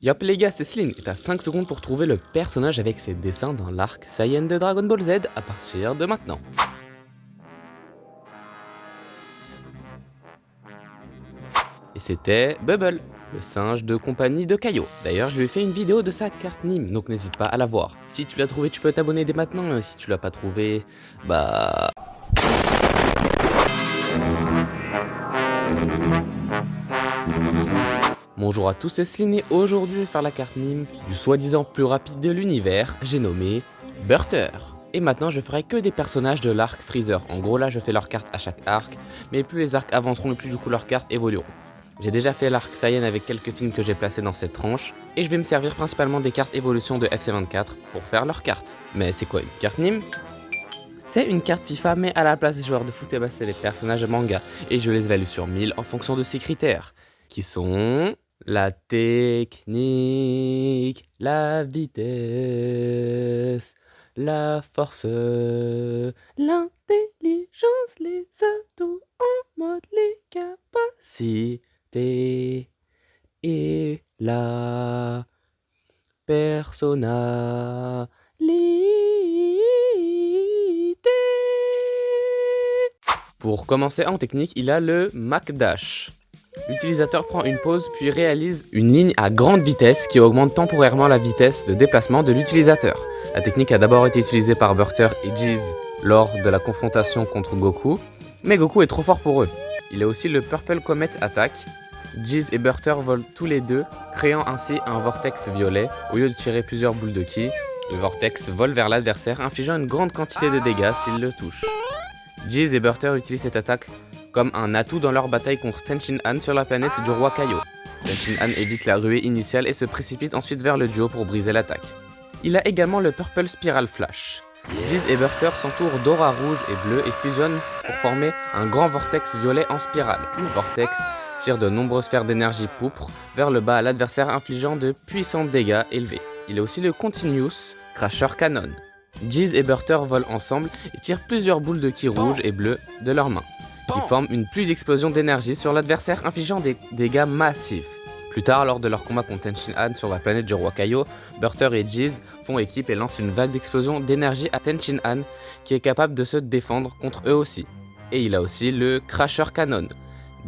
Yop les gars, c'est Sling, et t'as 5 secondes pour trouver le personnage avec ses dessins dans l'arc Saiyan de Dragon Ball Z à partir de maintenant. Et c'était Bubble, le singe de compagnie de Kaio. D'ailleurs, je lui ai fait une vidéo de sa carte Nîmes, donc n'hésite pas à la voir. Si tu l'as trouvé, tu peux t'abonner dès maintenant, et si tu l'as pas trouvé, bah... Bonjour à tous, c'est Sling et aujourd'hui je vais faire la carte Nîmes du soi-disant plus rapide de l'univers, j'ai nommé Burter. Et maintenant je ferai que des personnages de l'arc Freezer. En gros là je fais leurs cartes à chaque arc, mais plus les arcs avanceront et plus du coup leurs cartes évolueront. J'ai déjà fait l'arc Saiyan avec quelques films que j'ai placés dans cette tranche, et je vais me servir principalement des cartes évolution de FC24 pour faire leurs cartes. Mais c'est quoi une carte Nîmes? C'est une carte FIFA, mais à la place des joueurs de foot, et bah c'est les personnages de manga, et je les évalue sur 1000 en fonction de 6 critères, qui sont la technique, la vitesse, la force, l'intelligence, les atouts en mode, les capacités et la personnalité. Pour commencer en technique, il a le Mac Dash. L'utilisateur prend une pause puis réalise une ligne à grande vitesse qui augmente temporairement la vitesse de déplacement de l'utilisateur. La technique a d'abord été utilisée par Burter et Jeez lors de la confrontation contre Goku, mais Goku est trop fort pour eux. Il a aussi le Purple Comet Attack. Jeez et Burter volent tous les deux, créant ainsi un vortex violet. Au lieu de tirer plusieurs boules de ki, le vortex vole vers l'adversaire, infligeant une grande quantité de dégâts s'il le touche. Jeez et Burter utilisent cette attaque comme un atout dans leur bataille contre Tenshinhan sur la planète du roi Kaio. Tenshinhan évite la ruée initiale et se précipite ensuite vers le duo pour briser l'attaque. Il a également le Purple Spiral Flash. Jeez et Burter s'entourent d'aura rouge et bleue et fusionnent pour former un grand vortex violet en spirale. Le vortex tire de nombreuses sphères d'énergie pourpre vers le bas à l'adversaire, infligeant de puissants dégâts élevés. Il a aussi le Continuous Crasher Cannon. Jeez et Burter volent ensemble et tirent plusieurs boules de ki rouges et bleues de leurs mains, qui forment une pluie d'explosion d'énergie sur l'adversaire, infligeant des dégâts massifs. Plus tard, lors de leur combat contre Tenshinhan sur la planète du roi Kaio, Burter et Jeez font équipe et lancent une vague d'explosion d'énergie à Tenshinhan, qui est capable de se défendre contre eux aussi. Et il a aussi le Crasher Cannon.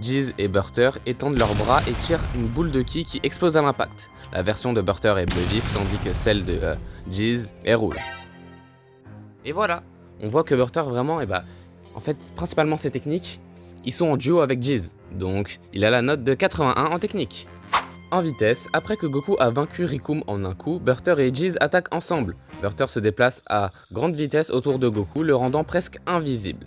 Jeez et Burter étendent leurs bras et tirent une boule de ki qui explose à l'impact. La version de Burter est bleu vif, tandis que celle de Jeez est rouge. Et voilà, on voit que Burter vraiment, en fait, principalement ses techniques, ils sont en duo avec Jeez, donc il a la note de 81 en technique. En vitesse, après que Goku a vaincu Rikum en un coup, Burter et Jeez attaquent ensemble. Burter se déplace à grande vitesse autour de Goku, le rendant presque invisible.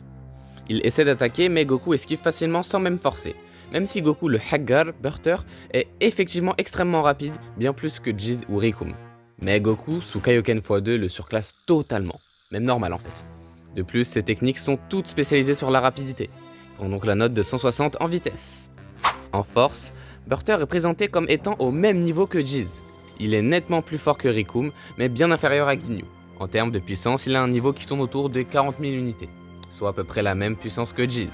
Il essaie d'attaquer, mais Goku esquive facilement sans même forcer. Même si Goku le Haggar, Burter est effectivement extrêmement rapide, bien plus que Jeez ou Rikum. Mais Goku, sous Kaioken x2, le surclasse totalement, même normal en fait. De plus, ces techniques sont toutes spécialisées sur la rapidité. Il prend donc la note de 160 en vitesse. En force, Burter est présenté comme étant au même niveau que Jeez. Il est nettement plus fort que Rikum, mais bien inférieur à Ginyu. En termes de puissance, il a un niveau qui tourne autour de 40 000 unités, soit à peu près la même puissance que Jeez.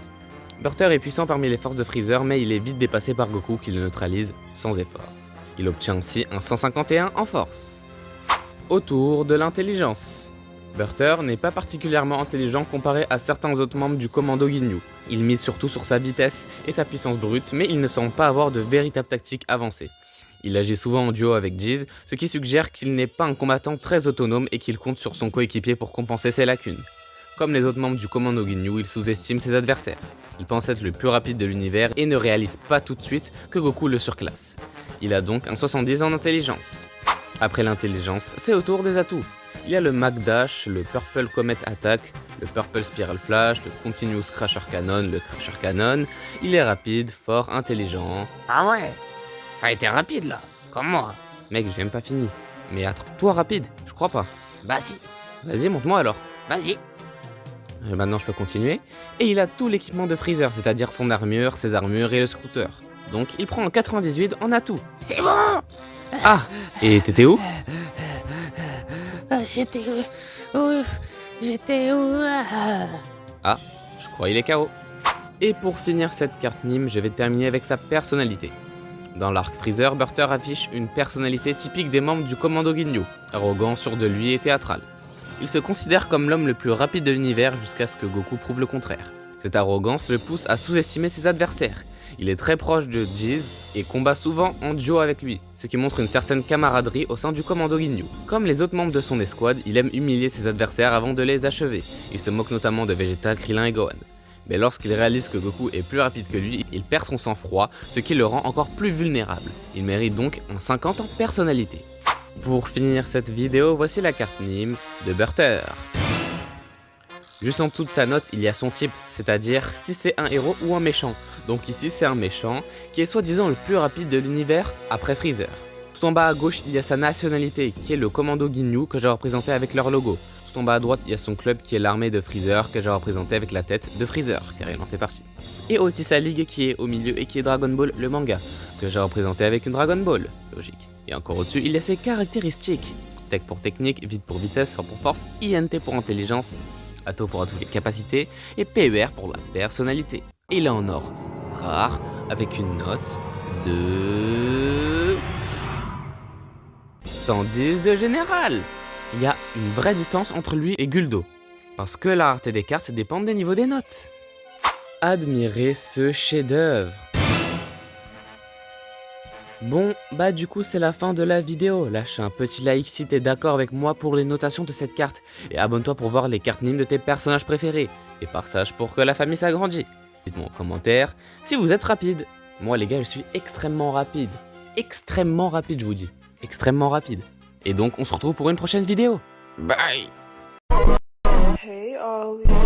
Burter est puissant parmi les forces de Freezer, mais il est vite dépassé par Goku qui le neutralise sans effort. Il obtient ainsi un 151 en force. Autour de l'intelligence. Burter n'est pas particulièrement intelligent comparé à certains autres membres du commando Ginyu. Il mise surtout sur sa vitesse et sa puissance brute, mais il ne semble pas avoir de véritable tactique avancée. Il agit souvent en duo avec Jeez, ce qui suggère qu'il n'est pas un combattant très autonome et qu'il compte sur son coéquipier pour compenser ses lacunes. Comme les autres membres du commando Ginyu, il sous-estime ses adversaires. Il pense être le plus rapide de l'univers et ne réalise pas tout de suite que Goku le surclasse. Il a donc un 70 en intelligence. Après l'intelligence, c'est au tour des atouts. Il y a le Mac Dash, le Purple Comet Attack, le Purple Spiral Flash, le Continuous Crasher Cannon, le Crasher Cannon. Il est rapide, fort, intelligent. Ah ouais, ça a été rapide là, comme moi. Mec, j'ai même pas fini. Mais attrape-toi rapide, je crois pas. Bah si, Vas-y, montre-moi alors. vas-y. Maintenant, je peux continuer. Et il a tout l'équipement de Freezer, c'est-à-dire son armure, ses armures et le scooter. Donc, il prend un 98 en atout. C'est bon. Ah, et t'étais où? J'étais où Ah, je crois il est KO. Et pour finir cette carte Nîmes, je vais terminer avec sa personnalité. Dans l'arc Freezer, Burter affiche une personnalité typique des membres du Commando Ginyu, arrogant, sûr de lui et théâtral. Il se considère comme l'homme le plus rapide de l'univers jusqu'à ce que Goku prouve le contraire. Cette arrogance le pousse à sous-estimer ses adversaires. Il est très proche de Jeez et combat souvent en duo avec lui, ce qui montre une certaine camaraderie au sein du Commando Ginyu. Comme les autres membres de son escouade, il aime humilier ses adversaires avant de les achever. Il se moque notamment de Vegeta, Krillin et Gohan. Mais lorsqu'il réalise que Goku est plus rapide que lui, il perd son sang-froid, ce qui le rend encore plus vulnérable. Il mérite donc un 50 en personnalité. Pour finir cette vidéo, voici la carte Nim de Burter. Juste en dessous de sa note, il y a son type, c'est-à-dire si c'est un héros ou un méchant. Donc ici c'est un méchant, qui est soi-disant le plus rapide de l'univers après Freezer. Tout en bas à gauche, il y a sa nationalité, qui est le Commando Ginyu que j'ai représenté avec leur logo. Tout en bas à droite, il y a son club qui est l'armée de Freezer que j'ai représenté avec la tête de Freezer, car il en fait partie. Et aussi sa ligue qui est au milieu et qui est Dragon Ball le manga, que j'ai représenté avec une Dragon Ball, logique. Et encore au-dessus, il y a ses caractéristiques. Tech pour technique, vite pour vitesse, fort pour force, INT pour intelligence, Atto pour toutes les capacités, et PER pour la personnalité. Et il est en or rare, avec une note de 110 de général. Il y a une vraie distance entre lui et Guldo, parce que la rareté des cartes dépend des niveaux des notes. Admirez ce chef-d'œuvre. Bon, bah du coup c'est la fin de la vidéo. Lâche un petit like si t'es d'accord avec moi pour les notations de cette carte, et abonne-toi pour voir les cartes Nim de tes personnages préférés, et partage pour que la famille s'agrandisse. Dites-moi en commentaire si vous êtes rapide. Moi les gars, je suis extrêmement rapide. Extrêmement rapide, je vous dis. Extrêmement rapide. Et donc on se retrouve pour une prochaine vidéo. Bye. Hey Ollie.